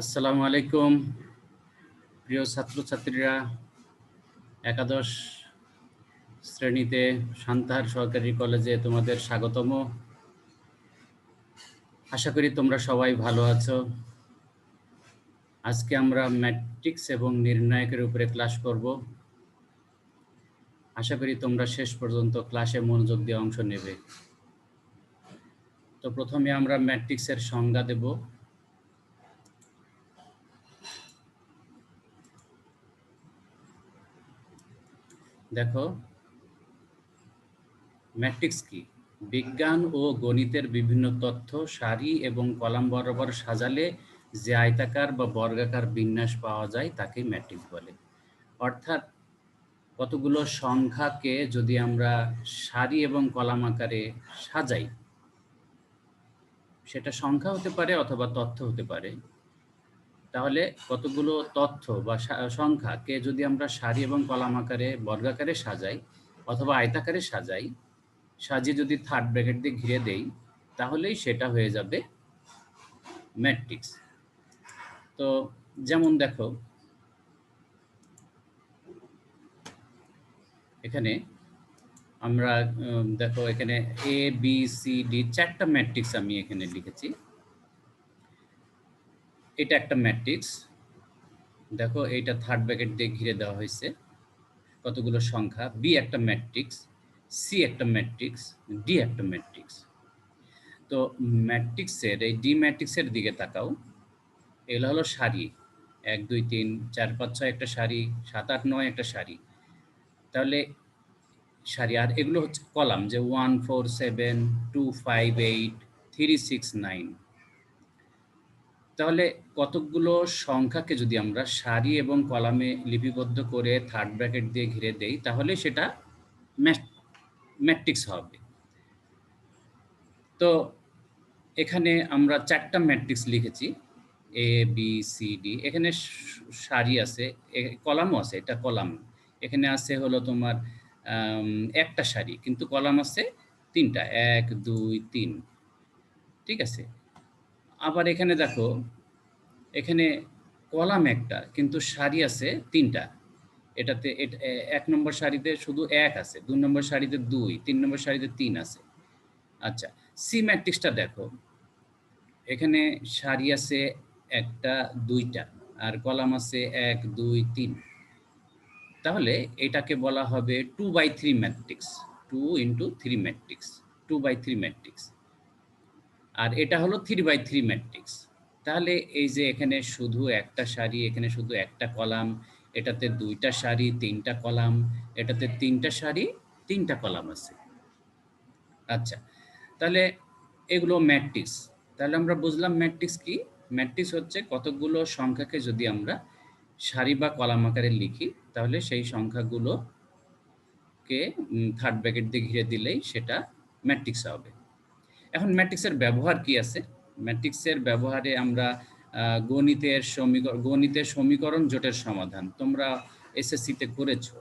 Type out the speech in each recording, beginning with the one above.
আসসালামু আলাইকুম প্রিয় ছাত্রছাত্রীরা। একাদশ শ্রেণীতে সান্তাহার সরকারি কলেজে তোমাদের স্বাগতম। আশা করি তোমরা সবাই ভালো আছো। আজকে আমরা ম্যাট্রিক্স এবং নির্ণায়কের উপরে ক্লাস করব। আশা করি তোমরা শেষ পর্যন্ত ক্লাসে মনোযোগ দিয়ে অংশ নেবে। তো প্রথমে আমরা ম্যাট্রিক্সের সংজ্ঞা দেব। দেখো, ম্যাট্রিক্স কি? বিজ্ঞান ও গণিতের বিভিন্ন তথ্য সারি এবং কলাম বরাবর সাজালে যে আয়তাকার বা বর্গাকার বিন্যাস পাওয়া যায় তাকে ম্যাট্রিক্স বলে। অর্থাৎ কতগুলো সংখ্যাকে যদি আমরা সারি এবং কলাম আকারে সাজাই, সেটা সংখ্যা হতে পারে অথবা তথ্য হতে পারে, তাহলে কতগুলো তথ্য বা সংখ্যাকে যদি আমরা সারি এবং কলাম আকারে বর্গাকারে সাজাই অথবা আয়তাকারে সাজাই, সাজিয়ে যদি থার্ড ব্র্যাকেট দিয়ে ঘিরে দেই, তাহলেই সেটা হয়ে যাবে ম্যাট্রিক্স। তো যেমন দেখো, এখানে আমরা দেখো এখানে এ বি সি ডি চারটা ম্যাট্রিক্স আমি এখানে লিখেছি। এটা একটা ম্যাট্রিক্স। দেখো, এইটা থার্ড ব্র্যাকেট দিয়ে ঘিরে দেওয়া হয়েছে কতগুলো সংখ্যা। বি একটা ম্যাট্রিক্স, সি একটা ম্যাট্রিক্স, ডি একটা ম্যাট্রিক্স। তো ম্যাট্রিক্সের এই ডি ম্যাট্রিক্সের দিকে তাকাও। এগুলো হলো সারি, 1 2 3 4 5 6 একটা সারি, 7 8 9 একটা সারি। তাহলে সারি, আর এগুলো হচ্ছে কলাম, যে 1 4 7 2 5 8 3 6 9। তাহলে কতকগুলো সংখ্যাকে যদি আমরা সারি এবং কলামে লিপিবদ্ধ করে থার্ড ব্র্যাকেট দিয়ে ঘিরে দেই, তাহলে সেটা ম্যাট্রিক্স হবে। তো এখানে আমরা চারটা ম্যাট্রিক্স লিখেছি, এ বি সি ডি। এখানে সারি আছে, কলামও আছে, এটা কলাম। এখানে আছে হলো তোমার একটা সারি, কিন্তু কলাম আছে তিনটা, 1 2 3। ঠিক আছে। আবার এখানে দেখো, এখানে কলাম একটা কিন্তু সারি আছে তিনটা। এটাতে 1 নম্বর সারিতে শুধু 1 আছে, 2 নম্বর সারিতে 2, 3 নম্বর সারিতে 3 আছে। আচ্ছা, সি ম্যাট্রিক্সটা দেখো, এখানে সারি আছে একটা, দুইটা, আর কলাম আছে 1 2 3। তাহলে এটাকে বলা হবে 2/3 ম্যাট্রিক্স, 2 ইন্টু 3 ম্যাট্রিক্স, 2/3 ম্যাট্রিক্স। আর এটা হলো 3/3 ম্যাট্রিক্স। তাহলে এই যে এখানে শুধু একটা সারি, এখানে শুধু একটা কলাম, এটাতে দুইটা সারি তিনটা কলাম, এটাতে তিনটা সারি তিনটা কলাম আছে। আচ্ছা, তাহলে এগুলো ম্যাট্রিক্স। তাহলে আমরা বুঝলাম ম্যাট্রিক্স কি। ম্যাট্রিক্স হচ্ছে কতগুলো সংখ্যাকে যদি আমরা সারি বা কলাম আকারে লিখি, তাহলে সেই সংখ্যাগুলোকে থার্ড ব্র্যাকেট দিয়ে ঘিরে দিলেই সেটা ম্যাট্রিক্স হবে। এখন ম্যাট্রিক্সের ব্যবহার কি আছে? ম্যাট্রিক্সের ব্যবহারে আমরা গণিতের সমীকরণ জোটের সমাধান তোমরা এসএসসিতে করেছো।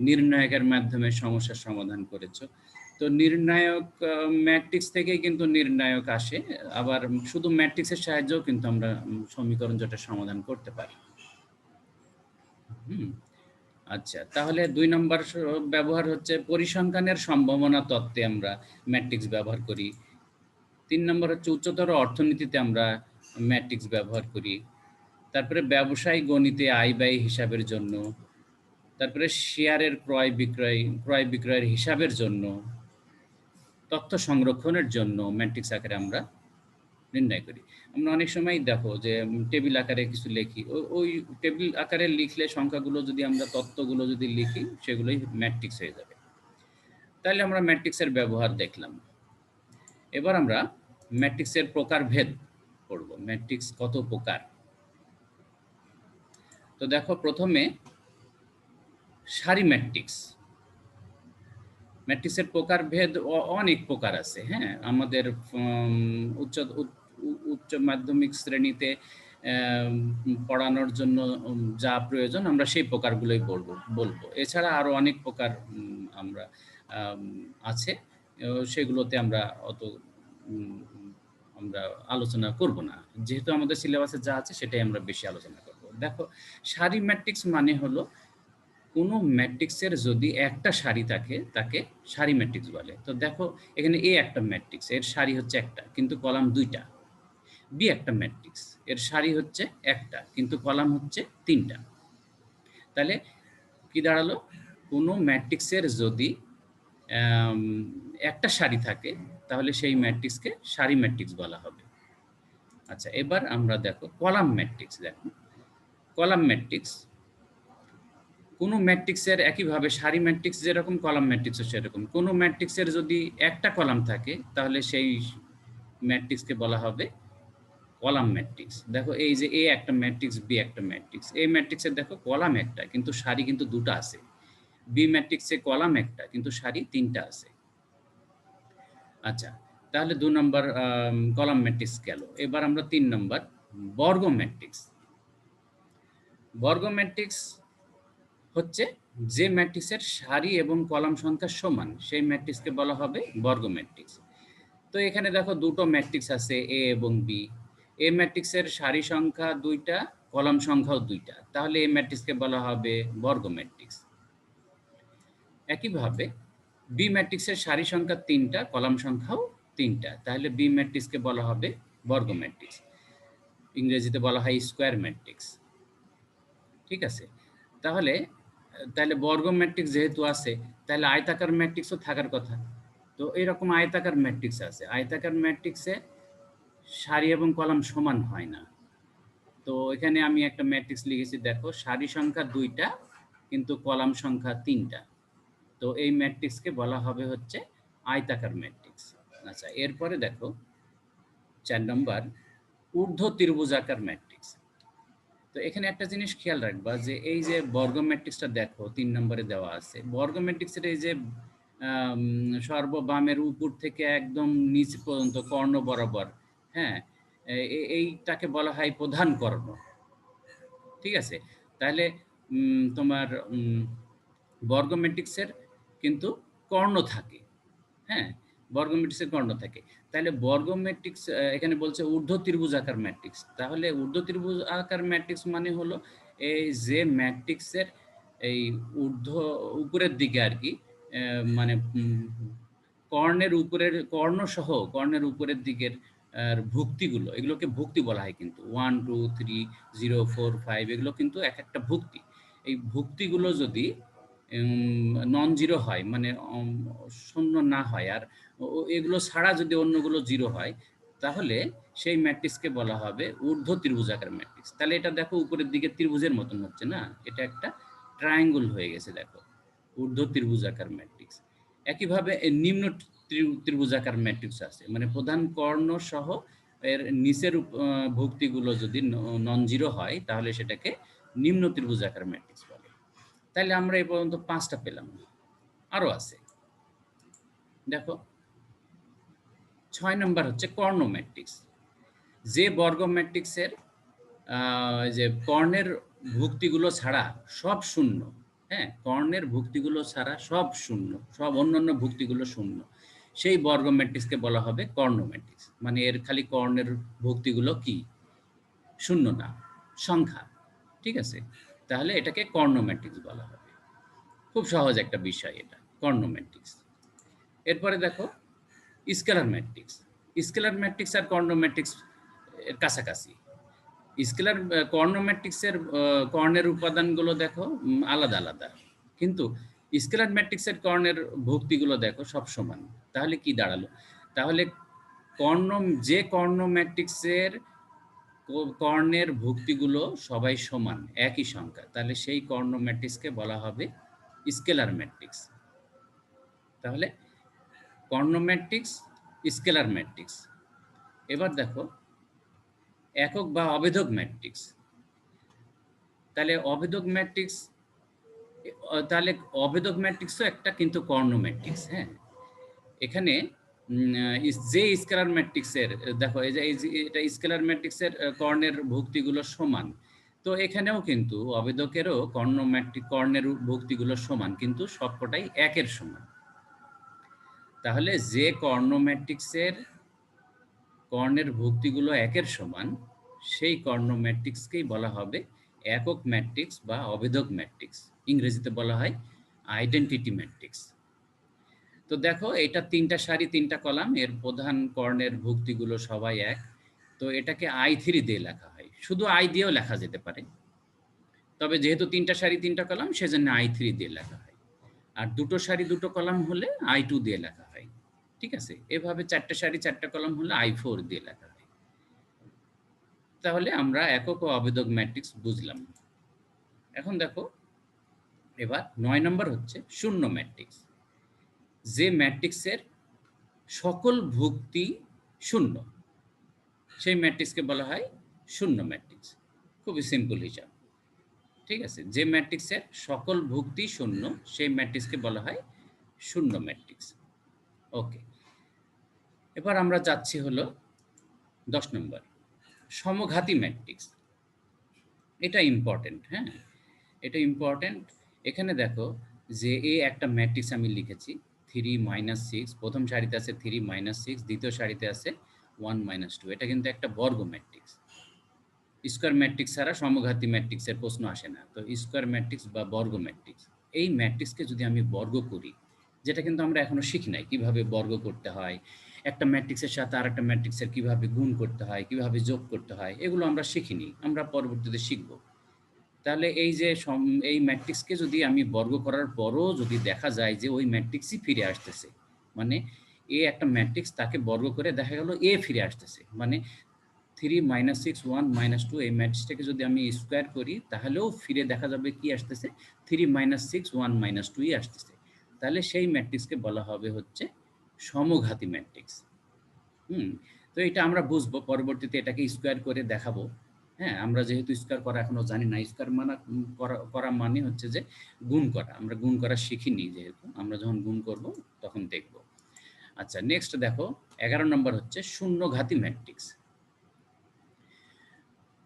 নির্ণায়কের মাধ্যমে সমস্যার সমাধান করেছো। তো নির্ণায়ক ম্যাট্রিক্স থেকেই কিন্তু নির্ণায়ক আসে। আবার শুধু ম্যাট্রিক্সের সাহায্যেও কিন্তু আমরা সমীকরণ জোটের সমাধান করতে পারি। আচ্ছা, তাহলে 2 নম্বর ব্যবহার হচ্ছে পরিসংখ্যানের সম্ভাবনা তত্ত্বে আমরা ম্যাট্রিক্স ব্যবহার করি। 3 নম্বর হচ্ছে উচ্চতর অর্থনীতিতে আমরা ম্যাট্রিক্স ব্যবহার করি। তারপরে ব্যবসায়িক গণিতে আয় ব্যয় হিসাবের জন্য, তারপরে শেয়ারের ক্রয় বিক্রয়ের হিসাবের জন্য, তথ্য সংরক্ষণের জন্য ম্যাট্রিক্স আকারে আমরা নির্ণয় করি। আমরা অনেক সময় দেখো যে টেবিল আকারে কিছু লিখি, ওই টেবিল আকারে লিখলে সংখ্যাগুলো যদি আমরা তথ্যগুলো যদি লিখি, সেগুলোই ম্যাট্রিক্স হয়ে যাবে। তাহলে আমরা ম্যাট্রিক্সের ব্যবহার দেখলাম। এবার আমরা ম্যাট্রিক্সের প্রকারভেদ পড়ব। ম্যাট্রিক্স কত প্রকার? তো দেখো, প্রথমে সারি ম্যাট্রিক্স। ম্যাট্রিক্সের প্রকারভেদ অনেক প্রকার আছে। হ্যাঁ, আমাদের উচ্চ মাধ্যমিক শ্রেণীতে পড়ানোর জন্য যা প্রয়োজন আমরা সেই প্রকারগুলোই বলবো। এছাড়া আরো অনেক প্রকার আমরা আছে, সেগুলোতে আমরা অত আমরা আলোচনা করব না। যেহেতু আমাদের সিলেবাসে যা আছে সেটাই আমরা বেশি আলোচনা করব। দেখো, সারি ম্যাট্রিক্স মানে হলো কোনো ম্যাট্রিক্সের যদি একটা সারি থাকে তাকে সারি ম্যাট্রিক্স বলে। তো দেখো, এখানে এ একটা ম্যাট্রিক্স, এর সারি হচ্ছে একটা কিন্তু কলাম দুইটা। বি একটা ম্যাট্রিক্স, এর সারি হচ্ছে একটা কিন্তু কলাম হচ্ছে তিনটা। তাহলে কি দাঁড়ালো? কোনো ম্যাট্রিক্সের যদি একটা সারি থাকে তাহলে সেই ম্যাট্রিক্সকে সারি ম্যাট্রিক্স বলা হবে। আচ্ছা, এবার আমরা দেখো কলাম ম্যাট্রিক্স। দেখো, কলাম ম্যাট্রিক্স কোনো ম্যাট্রিক্সের একইভাবে সারি ম্যাট্রিক্স যেরকম কলাম ম্যাট্রিক্সও সেরকম। কোনো ম্যাট্রিক্সের যদি একটা কলাম থাকে তাহলে সেই ম্যাট্রিক্সকে বলা হবে কলাম ম্যাট্রিক্স। দেখো, এই যে এ একটা ম্যাট্রিক্স, বি একটা ম্যাট্রিক্স। এই ম্যাট্রিক্সের দেখো কলাম একটা কিন্তু সারি কিন্তু দুটো আছে। বি ম্যাট্রিক্সে কলাম একটা কিন্তু সারি তিনটা আছে। আচ্ছা, তাহলে ২ নম্বর কলাম ম্যাট্রিক্স গেল। এবার আমরা ৩ নম্বর বর্গ ম্যাট্রিক্স। বর্গ ম্যাট্রিক্স হচ্ছে যে ম্যাট্রিক্সের সারি এবং কলাম সংখ্যা সমান সেই ম্যাট্রিক্সকে বলা হবে বর্গ ম্যাট্রিক্স। তো এখানে দেখো দুটো ম্যাট্রিক্স আছে এ এবং বি। এ ম্যাট্রিক্সের সারি সংখ্যা ২টা, কলাম সংখ্যাও ২টা, তাহলে এই ম্যাট্রিক্সকে বলা হবে বর্গ ম্যাট্রিক্স। একইভাবে বি ম্যাট্রিক্সের সারি সংখ্যা ৩টা, কলাম সংখ্যাও ৩টা, তাহলে বি ম্যাট্রিক্সকে বলা হবে বর্গ ম্যাট্রিক্স। ইংরেজিতে বলা হয় স্কোয়ার ম্যাট্রিক্স। ঠিক আছে? তাহলে তাহলে বর্গ ম্যাট্রিক্স যেহেতু আছে তাহলে আয়তাকার ম্যাট্রিক্সও থাকার কথা। তো এরকম আয়তাকার ম্যাট্রিক্স আছে। আয়তাকার ম্যাট্রিক্সে সারি এবং কলাম সমান হয় না। তো এখানে আমি একটা ম্যাট্রিক্স লিখেছি, দেখো সারি সংখ্যা ২টা কিন্তু কলাম সংখ্যা ৩টা। তো এই ম্যাট্রিক্সকে বলা হবে হচ্ছে আয়তাকার ম্যাট্রিক্স। আচ্ছা, এরপরে দেখো ৪ নম্বর ঊর্ধ্ব ত্রিভুজাকার ম্যাট্রিক্স। তো এখানে একটা জিনিস খেয়াল রাখবা যে এই যে বর্গ ম্যাট্রিক্সটা দেখো ৩ নম্বরে দেওয়া আছে। বর্গ ম্যাট্রিক্সের এই যে সর্ববামের উপর থেকে একদম নিচ পর্যন্ত কর্ণ বরাবর, হ্যাঁ, এইটাকে বলা হয় প্রধান কর্ণ। ঠিক আছে? তাহলে তোমার বর্গ ম্যাট্রিক্সের কিন্তু কর্ণ থাকে। হ্যাঁ, বর্গ ম্যাট্রিক্সের কর্ণ থাকে। তাহলে বর্গ ম্যাট্রিক্স এখানে বলছে ঊর্ধ্ব ত্রিভুজাকার ম্যাট্রিক্স। তাহলে ঊর্ধ্ব ত্রিভুজাকার ম্যাট্রিক্স মানে হলো এই যে ম্যাট্রিক্সের এই উপরের দিকে আর কি, মানে কর্ণের উপরের কর্ণের উপরের দিকের ভুক্তিগুলো, এগুলোকে ভুক্তি বলা হয় কিন্তু 1, 2, 3, 0, 4, 5 এগুলো কিন্তু এক একটা ভুক্তি। এই ভুক্তিগুলো যদি নন জিরো হয়, মানে শূন্য না হয়, আর এগুলো ছাড়া যদি অন্যগুলো জিরো হয়, তাহলে সেই ম্যাট্রিক্সকে বলা হবে ঊর্ধ্ব ত্রিভুজাকার ম্যাট্রিক্স। তাহলে এটা দেখো উপরের দিকে ত্রিভুজের মতন হচ্ছে না, এটা একটা ট্রায়াঙ্গল হয়ে গেছে। দেখো, ঊর্ধ্ব ত্রিভুজাকার ম্যাট্রিক্স। একইভাবে নিম্ন ত্রিভুজাকার ম্যাট্রিক্স আছে, মানে প্রধান কর্ণ সহ এর নিচের ভুক্তিগুলো যদি নন জিরো হয় তাহলে সেটাকে নিম্ন ত্রিভুজাকার ম্যাট্রিক্স বলে। তাহলে আমরা এই পর্যন্ত 5টা পেলাম, আরো আছে। দেখো ৬ নম্বর হচ্ছে কর্ণ ম্যাট্রিক্স। যে বর্গ ম্যাট্রিক্সের যে কর্ণের ভুক্তিগুলো ছাড়া সব শূন্য, হ্যাঁ, কর্ণের ভুক্তিগুলো ছাড়া সব শূন্য, সব অন্যান্য ভুক্তিগুলো শূন্য, সেই বর্গ ম্যাট্রিক্সকে বলা হবে কর্ণ ম্যাট্রিক্স। মানে এর খালি কর্ণের ভুক্তিগুলো কি শূন্য না, সংখ্যা। ঠিক আছে? তাহলে এটাকে কর্ণ ম্যাট্রিক্স বলা হবে। খুব সহজ একটা বিষয় এটা, কর্ণ ম্যাট্রিক্স। এরপরে দেখো স্কেলার ম্যাট্রিক্স। স্কেলার ম্যাট্রিক্স আর কর্ণ ম্যাট্রিক্স এর কাছাকাছি। স্কেলার কর্ণ ম্যাট্রিক্সের কর্ণের উপাদানগুলো দেখো আলাদা আলাদা, কিন্তু স্কেলার ম্যাট্রিক্সের কর্ণের ভুক্তিগুলো দেখো সব সমান। তাহলে কি দাঁড়ালো? তাহলে যে কর্ণ ম্যাট্রিক্সের কর্ণের ভুক্তিগুলো সবাই সমান, একই সংখ্যা, তাহলে সেই কর্ণ ম্যাট্রিক্সকে বলা হবে স্কেলার ম্যাট্রিক্স। তাহলে কর্ণ ম্যাট্রিক্স, স্কেলার ম্যাট্রিক্স। এবার দেখো একক বা অভেদক ম্যাট্রিক্স। তাহলে অভেদক ম্যাট্রিক্স, তাহলে অভেদক ম্যাট্রিক্সও একটা কিন্তু কর্ণ ম্যাট্রিক্স। হ্যাঁ, এখানে যে স্কেলার ম্যাট্রিক্সের দেখো এই যে এটা স্কেলার ম্যাট্রিক্সের কর্ণের ভুক্তিগুলো সমান, তো এখানেও কিন্তু অভেদকেরও কর্ণের ভুক্তিগুলো সমান, কিন্তু সবকটাই একের সমান। তাহলে যে কর্ণ ম্যাট্রিক্সের কর্ণের ভুক্তিগুলো একের সমান, সেই কর্ণ ম্যাট্রিক্সকেই বলা হবে একক ম্যাট্রিক্স বা অভেদক ম্যাট্রিক্স। ইংরেজিতে বলা হয় আইডেন্টিটি ম্যাট্রিক্স। তো দেখো এটা 3টা সারি 3টা কলাম, এর প্রধান কর্ণের ভুক্তিগুলো সবাই এক। তো এটাকে I3 দিয়ে লেখা হয়, শুধু I দিয়েও লেখা যেতে পারে, তবে যেহেতু 3টা সারি 3টা কলাম সেজন্য I3 দিয়ে লেখা হয়। আর 2টো সারি 2টো কলাম হলে I2 দিয়ে লেখা হয়। ঠিক আছে, এভাবে 4টে সারি 4টে কলাম হলে I4 দিয়ে লেখা হয়। তাহলে আমরা একক ও অভেদক ম্যাট্রিক্স বুঝলাম। এখন দেখো এবার 9 নম্বর হচ্ছে শূন্য ম্যাট্রিক্স। যে ম্যাট্রিক্সের সকল ভুক্তি শূন্য, সেই ম্যাট্রিক্সকে বলা হয় শূন্য ম্যাট্রিক্স। খুবই সিম্পল হিসাব। ঠিক আছে, যে ম্যাট্রিক্সের সকল ভুক্তি শূন্য সেই ম্যাট্রিক্সকে বলা হয় শূন্য ম্যাট্রিক্স। ওকে, এবার আমরা যাচ্ছি হলো 10 নম্বর, সমঘাতী ম্যাট্রিক্স। এটা ইম্পর্টেন্ট, হ্যাঁ এটা ইম্পর্টেন্ট। এখানে দেখো যে একটা ম্যাট্রিক্স আমি লিখেছি 3 - 6, প্রথম সারিতে আছে 3 - 6, দ্বিতীয় সারিতে আছে 1 - 2। এটা কিন্তু একটা বর্গ ম্যাট্রিক্স। স্কোয়ার ম্যাট্রিক্স ছাড়া সমঘাতী ম্যাট্রিক্সের প্রশ্ন আসে না। তো স্কোয়ার ম্যাট্রিক্স বা বর্গ ম্যাট্রিক্স, এই ম্যাট্রিক্সকে যদি আমি বর্গ করি, যেটা কিন্তু আমরা এখনো শিখি নাই কিভাবে বর্গ করতে হয়, একটা ম্যাট্রিক্সের সাথে আর একটা ম্যাট্রিক্সের কিভাবে গুণ করতে হয়, কিভাবে যোগ করতে হয়, এগুলো আমরা শিখিনি, আমরা পরবর্তীতে শিখব। তাহলে এই যে এই ম্যাট্রিক্সকে যদি আমি বর্গ করার পরও যদি দেখা যায় যে ওই ম্যাট্রিক্সই ফিরে আসতেছে, মানে একটা ম্যাট্রিক্স, তাকে বর্গ করে দেখা গেল ফিরে আসতেছে, মানে 3 - 6 1 - 2 এই ম্যাট্রিক্সটাকে যদি আমি স্কোয়ার করি তাহলেও ফিরে দেখা যাবে কি আসতেছে, 3 - 6 1 - 2ই আসতেছে। তাহলে সেই ম্যাট্রিক্সকে বলা হবে হচ্ছে সমঘাতী ম্যাট্রিক্স। তো এটা আমরা বুঝবো পরবর্তীতে, এটাকে স্কোয়ার করে দেখাবো। হ্যাঁ, আমরা যেহেতু স্কোয়ার করা এখনো জানি না, স্কোয়ার করা মানে হচ্ছে যে গুণ করা, আমরা গুণ করা শিখিনি, যেহেতু আমরা যখন গুণ করব তখন দেখব। আচ্ছা, নেক্সট দেখো 11 নম্বর হচ্ছে শূন্যঘাতী ম্যাট্রিক্স।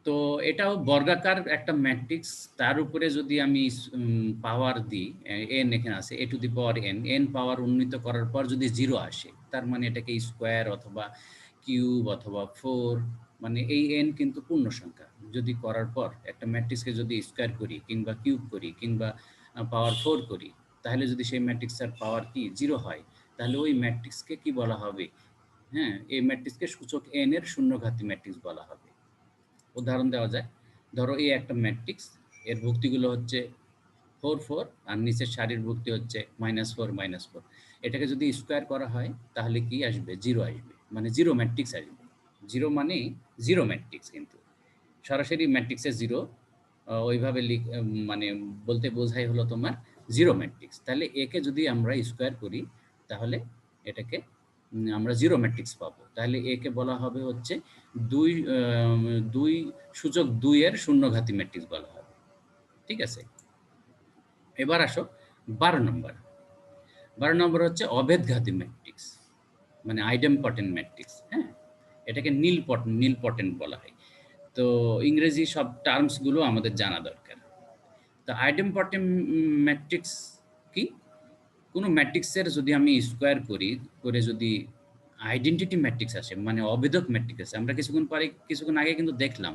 তো এটাও বর্গাকার একটা ম্যাট্রিক্স, তার উপরে যদি আমি পাওয়ার দিই, n এখানে আছে a to the power n পাওয়ার উন্নীত করার পর যদি 0 আসে, তার মানে এটাকে স্কোয়ার অথবা কিউব অথবা 4, মানে এই n কিন্তু পূর্ণ সংখ্যা। যদি করার পর একটা ম্যাট্রিক্সকে যদি স্কোয়ার করি কিংবা কিউব করি কিংবা পাওয়ার 4 করি, তাহলে যদি সেই ম্যাট্রিক্সের পাওয়ার কি 0 হয়, তাহলে ওই ম্যাট্রিক্সকে কি বলা হবে? হ্যাঁ, এই ম্যাট্রিক্সকে সূচক n এর শূন্যঘাতী ম্যাট্রিক্স বলা হবে। উদাহরণ দেওয়া যায়, ধরো এই একটা ম্যাট্রিক্স, এর ভুক্তিগুলো হচ্ছে 4 4, আর নিচের সারির ভুক্তি হচ্ছে -4 -4। এটাকে যদি স্কোয়ার করা হয় তাহলে কি আসবে? 0 আসবে, মানে 0 ম্যাট্রিক্স আসবে। 0 মানে 0 ম্যাট্রিক্স, কিন্তু সরাসরি ম্যাট্রিক্সে 0 ওইভাবে মানে বলতে বোঝাই হলো তোমার 0 ম্যাট্রিক্স। তাহলে একে যদি আমরা স্কোয়ার করি তাহলে এটাকে আমরা 0 ম্যাট্রিক্স পাবো। তাহলে একে বলা হবে হচ্ছে 2 সূচক 2 এর শূন্যঘাতী ম্যাট্রিক্স বলা হবে। ঠিক আছে, এবার আসো 12 নম্বর। 12 নম্বর হচ্ছে অভেদঘাতী ম্যাট্রিক্স, মানে আইডেমপটেন্ট ম্যাট্রিক্স। হ্যাঁ, এটাকে নীলপটেন্ট বলা হয়। তো ইংরেজি সব টার্মসগুলো আমাদের জানা দরকার। তো আইডেমপটেন্ট ম্যাট্রিক্স কি? কোনো ম্যাট্রিক্সের যদি আমি স্কোয়ার করি, করে যদি আইডেন্টিটি ম্যাট্রিক্স আসে, মানে অভেদক ম্যাট্রিক্স আসে। আমরা কিছুক্ষণ আগে কিন্তু দেখলাম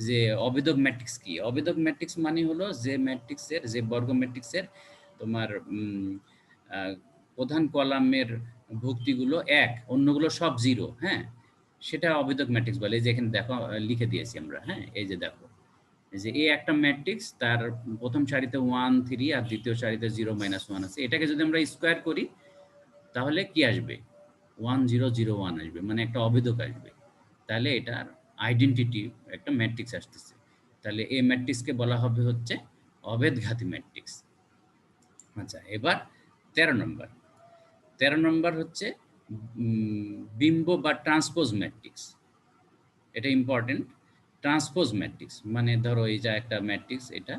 যে অভেদক ম্যাট্রিক্স কি। অভেদক ম্যাট্রিক্স মানে হলো যে ম্যাট্রিক্সের, যে বর্গ ম্যাট্রিক্সের তোমার প্রধান কলামের ভুক্তিগুলো 1, অন্যগুলো সব 0। হ্যাঁ, সেটা অভেদক ম্যাট্রিক্স বলে। এই যে এখানে দেখো লিখে দিয়েছি আমরা। হ্যাঁ, এই যে দেখো যে একটা ম্যাট্রিক্স, তার প্রথম সারিতে 1 3 আর দ্বিতীয় সারিতে 0 - 1 আছে। এটাকে যদি আমরা স্কোয়ার করি তাহলে কি আসবে? 1 0 0 1 আসবে, মানে একটা অভেদক আসবে। তাহলে এটার আইডেন্টিটি একটা ম্যাট্রিক্স আসতেছে। তাহলে এই ম্যাট্রিক্সকে বলা হবে হচ্ছে অভেদঘাতী ম্যাট্রিক্স। আচ্ছা, এবার 13 নম্বর। 13 নম্বর হচ্ছে বিম্ব বা ট্রান্সপোজ ম্যাট্রিক্স। এটা ইম্পর্টেন্ট। ট্রান্সপোজ ম্যাট্রিক্স মানে ধরো এই যে একটা ম্যাট্রিক্স, এটা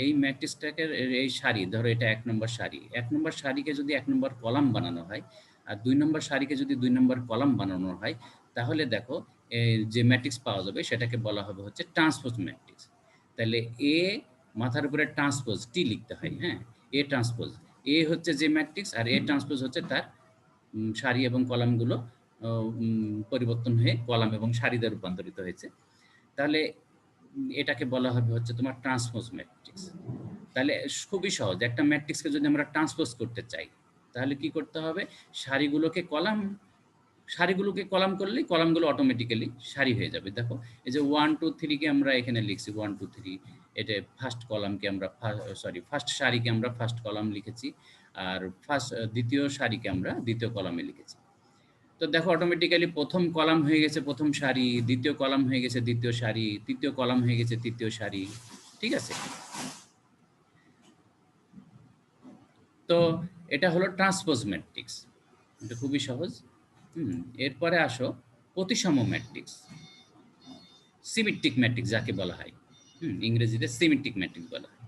এই ম্যাট্রিক্সটাকে, এই সারি ধরো এটা 1 নম্বর সারি, 1 নম্বর সারিকে যদি 1 নম্বর কলাম বানানো হয় আর 2 নম্বর সারিকে যদি 2 নম্বর কলাম বানানো হয়, তাহলে দেখো যে ম্যাট্রিক্স পাওয়া যাবে সেটাকে বলা হবে হচ্ছে ট্রান্সপোজ ম্যাট্রিক্স। তাহলে মাথার উপরে ট্রান্সপোজ টি লিখতে হয়। হ্যাঁ, ট্রান্সপোজ, হচ্ছে যে ম্যাট্রিক্স, আর ট্রান্সপোজ হচ্ছে তার সারি এবং কলামগুলো পরিবর্তন হয়ে কলাম এবং সারিতে রূপান্তরিত হয়েছে। তাহলে এটাকে বলা হবে হচ্ছে তোমার ট্রান্সপোজ ম্যাট্রিক্স। তাহলে খুবই সহজ, একটা ম্যাট্রিক্সকে যদি আমরা ট্রান্সপোজ করতে চাই তাহলে কি করতে হবে, সারিগুলোকে কলাম করলেই কলামগুলো অটোমেটিক্যালি সারি হয়ে যাবে। দেখো এই যে 1 2 3 কে আমরা এখানে লিখছি 1 2 3, এটা ফার্স্ট কলামকে আমরা ফার্স্ট সারিকে আমরা ফার্স্ট কলাম লিখেছি, আর দ্বিতীয় সারিকে আমরা দ্বিতীয় কলামে লিখেছি। তো দেখো অটোমেটিক্যালি প্রথম কলাম হয়ে গেছে প্রথম সারি, দ্বিতীয় কলাম হয়ে গেছে দ্বিতীয় সারি, তৃতীয় কলাম হয়ে গেছে তৃতীয় সারি। ঠিক আছে, তো এটা হলো ট্রান্সপোজ ম্যাট্রিক্স, এটা খুবই সহজ। এরপরে আসো প্রতিসম ম্যাট্রিক্স, সিমেট্রিক ম্যাট্রিক্স যাকে বলা হয়, ইংরেজিতে সিমেট্রিক ম্যাট্রিক্স বলা হয়।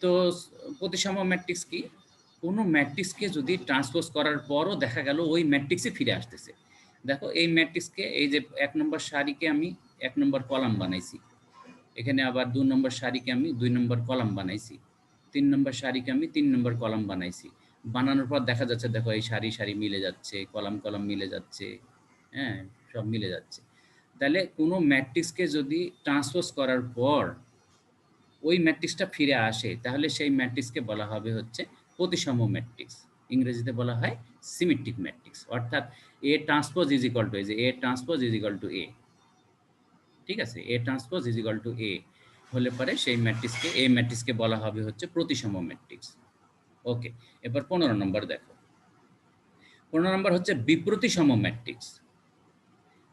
তো প্রতিসম ম্যাট্রিক্স কি, কোনো ম্যাট্রিক্সকে যদি ট্রান্সপোজ করার পরও দেখা গেল ওই ম্যাট্রিক্সে ফিরে আসতেছে। দেখো এই ম্যাট্রিক্সকে, এই যে 1 নম্বর সারিকে আমি 1 নম্বর কলাম বানাইছি, এখানে আবার 2 নম্বর সারিকে আমি 2 নম্বর কলাম বানাইছি, 3 নম্বর সারিকে আমি 3 নম্বর কলাম বানাইছি। বানানোর পর দেখা যাচ্ছে দেখো এই সারি সারি মিলে যাচ্ছে, কলাম কলাম মিলে যাচ্ছে, হ্যাঁ, সব মিলে যাচ্ছে। তাহলে কোনো ম্যাট্রিক্সকে যদি ট্রান্সপোজ করার পর ওই ম্যাট্রিক্সটা ফিরে আসে তাহলে সেই ম্যাট্রিক্সকে বলা হবে হচ্ছে প্রতিসম ম্যাট্রিক্স, ইংরেজিতে বলা হয় সিমেট্রিক ম্যাট্রিক্স। অর্থাৎ A transpose is equal to, A transpose is equal to A, ঠিক আছে, A transpose is equal to A হলে পরে সেই ম্যাট্রিক্সকে বলা হবে হচ্ছে প্রতিসম ম্যাট্রিক্স। ওকে, এবার 15 নম্বর দেখো। 15 নম্বর হচ্ছে বিপ্রতিসম ম্যাট্রিক্স।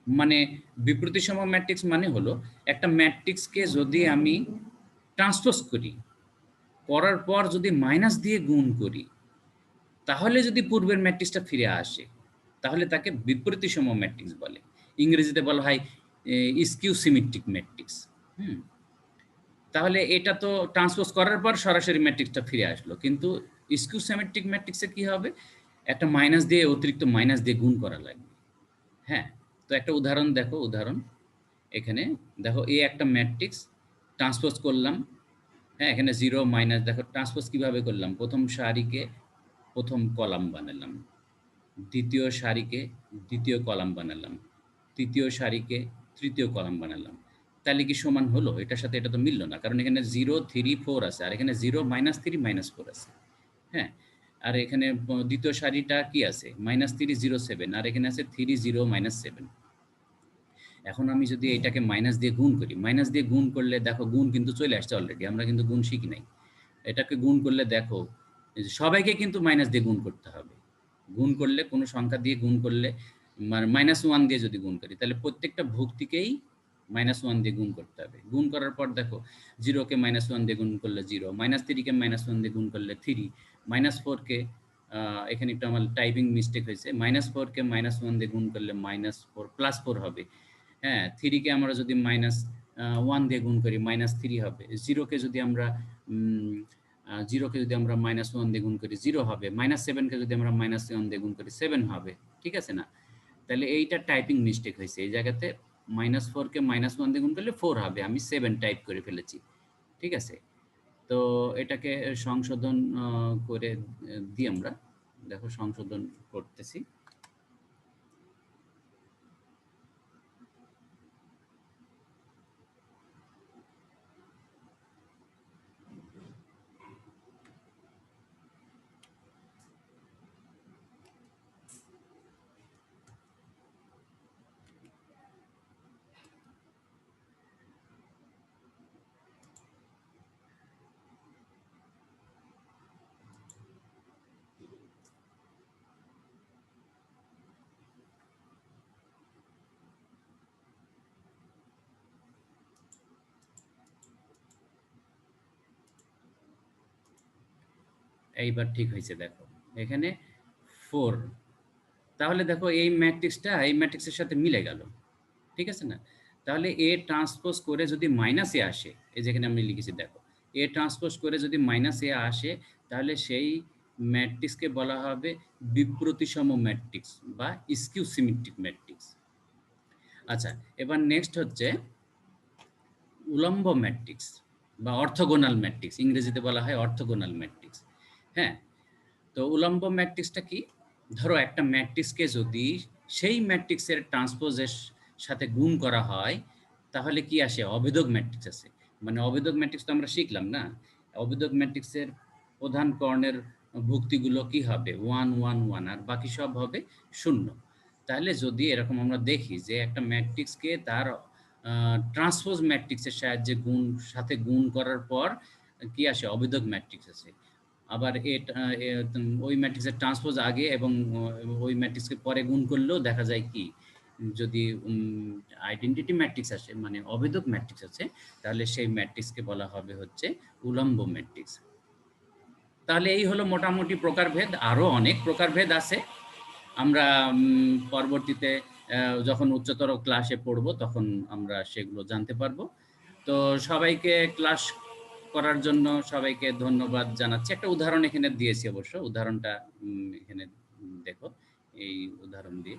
মানে বিপ্রতিসম ম্যাট্রিক্স মানে হলো একটা ম্যাট্রিক্সকে যদি আমি ট্রান্সপোজ করার পর যদি মাইনাস দিয়ে গুণ করি তাহলে যদি পূর্বের ম্যাট্রিক্সটা ফিরে আসে তাহলে তাকে বিপরীতসম ম্যাট্রিক্স বলে, ইংরেজিতে বলা হয় স্কিউ সিমেট্রিক ম্যাট্রিক্স। তাহলে এটা তো ট্রান্সপোজ করার পর সরাসরি ম্যাট্রিক্সটা ফিরে আসলো, কিন্তু স্কিউ সিমেট্রিক ম্যাট্রিক্সে কি হবে, একটা মাইনাস দিয়ে অতিরিক্ত মাইনাস দিয়ে গুণ করা লাগবে। হ্যাঁ, তো একটা উদাহরণ দেখো, এখানে দেখো এই একটা ম্যাট্রিক্স ট্রান্সপোজ করলাম। হ্যাঁ, এখানে 0 মাইনাস, দেখো ট্রান্সপোজ কিভাবে করলাম, প্রথম সারিকে প্রথম কলাম বানালাম, দ্বিতীয় সারিকে দ্বিতীয় কলাম বানালাম, তৃতীয় সারিকে তৃতীয় কলাম বানালাম। তাহলে কি সমান হলো? এটার সাথে এটা তো মিলল না, কারণ এখানে 0 3 4 আছে, আর এখানে 0 -3 -4 আছে। হ্যাঁ, আর এখানে দ্বিতীয় সারিটা কি আছে, -3 0 7, আর এখানে আছে 3 0 -7। এখন আমি যদি এটাকে মাইনাস দিয়ে গুণ করি, মাইনাস দিয়ে গুণ করলে দেখো গুণ কিন্তু চলে আসছে অলরেডি, আমরা কিন্তু গুণ শিখি নাই। এটাকে গুণ করলে দেখো সবাইকে কিন্তু মাইনাস দিয়ে গুণ করতে হবে। গুণ করলে কোনো সংখ্যা দিয়ে গুণ করলে, মানে -1 দিয়ে যদি গুণ করি তাহলে প্রত্যেকটা ভুক্তিকেই -1 দিয়ে গুণ করতে হবে। গুণ করার পর দেখো 0 কে -1 দিয়ে গুণ করলে 0, -3 কে -1 দিয়ে গুণ করলে 3, -4 কে এখানে একটু আমার টাইপিং মিস্টেক হয়েছে, -4 কে -1 দিয়ে গুণ করলে -4 +4 হবে। হ্যাঁ, 3 কে আমরা যদি -1 দিয়ে গুণ করি -3 হবে। 0 কে যদি আমরা 1 দিয়ে গুণ করি 0 হবে। -7 কে যদি আমরা -1 দিয়ে গুণ করি 7 হবে। ঠিক আছে না? তাহলে এইটা টাইপিং মিস্টেক হয়েছে। এই জায়গাতে -4 কে -1 দিয়ে গুণ করলে 4 হবে। আমি 7 টাইপ করে ফেলেছি। ঠিক আছে? তো এটাকে সংশোধন করে দিই আমরা। দেখো সংশোধন করতেছি। এইবার ঠিক হয়েছে দেখো। এখানে 4, তাহলে দেখো এই ম্যাট্রিক্সের সাথে মিলে গেল। ঠিক আছে না? তাহলে এ ট্রান্সপোজ করে যদি মাইনাস এ আসে, এই যেখানে আমি লিখেছি দেখো, এ ট্রান্সপোজ করে যদি মাইনাস এ আসে তাহলে সেই ম্যাট্রিক্সকে বলা হবে বিপ্রতিসম ম্যাট্রিক্স বা স্কিউ সিমেট্রিক ম্যাট্রিক্স। আচ্ছা, এবার নেক্সট হচ্ছে উলম্ব ম্যাট্রিক্স বা অর্থোগোনাল ম্যাট্রিক্স, ইংরেজিতে বলা হয় অর্থোগোনাল ম্যাট্রিক্স। হ্যাঁ, তো উলম্ব ম্যাট্রিক্সটা কি? ধরো একটা ম্যাট্রিক্সকে যদি সেই ম্যাট্রিক্সের ট্রান্সপোজের সাথে গুণ করা হয়, তাহলে কি আসে? অভেদক ম্যাট্রিক্স আসে। মানে অভেদক ম্যাট্রিক্স তো আমরা শিখলাম না? অভেদক ম্যাট্রিক্সের প্রধান কর্ণের ভুক্তিগুলো কি হবে? 1, 1, 1 আর বাকি সব হবে 0। তাহলে যদি এরকম আমরা দেখি যে একটা ম্যাট্রিক্সকে তার ট্রান্সপোজ ম্যাট্রিক্সের সাহায্যে সাথে গুণ করার পর কি আসে? অভেদক ম্যাট্রিক্স আসে। আবার ওই ম্যাট্রিক্সের ট্রান্সপোজ আগে এবং ওই ম্যাট্রিক্সকে পরে গুণ করলেও দেখা যায় কি, যদি আইডেন্টিটি ম্যাট্রিক্স আসে, মানে অভেদক ম্যাট্রিক্স আছে, তাহলে সেই ম্যাট্রিক্সকে বলা হবে হচ্ছে উলম্ব ম্যাট্রিক্স। তাহলে এই হলো মোটামুটি প্রকারভেদ। আরও অনেক প্রকারভেদ আছে। আমরা পরবর্তীতে যখন উচ্চতর ক্লাসে পড়ব তখন আমরা সেগুলো জানতে পারবো। তো সবাইকে ক্লাস করার জন্য সবাইকে ধন্যবাদ জানাচ্ছি। একটা উদাহরণ এখানে দিয়েছি, অবশ্য উদাহরণটা এখানে দেখো, এই উদাহরণ দিয়ে।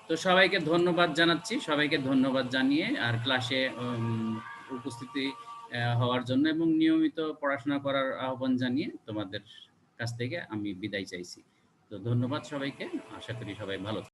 তো সবাইকে ধন্যবাদ জানাচ্ছি, সবাইকে ধন্যবাদ জানিয়ে আর ক্লাসে উপস্থিতি হওয়ার জন্য এবং নিয়মিত পড়াশোনা করার আহ্বান জানিয়ে তোমাদের কাছ থেকে আমি বিদায় চাইছি। তো ধন্যবাদ সবাইকে। আশা করি সবাই ভালো থাকবে।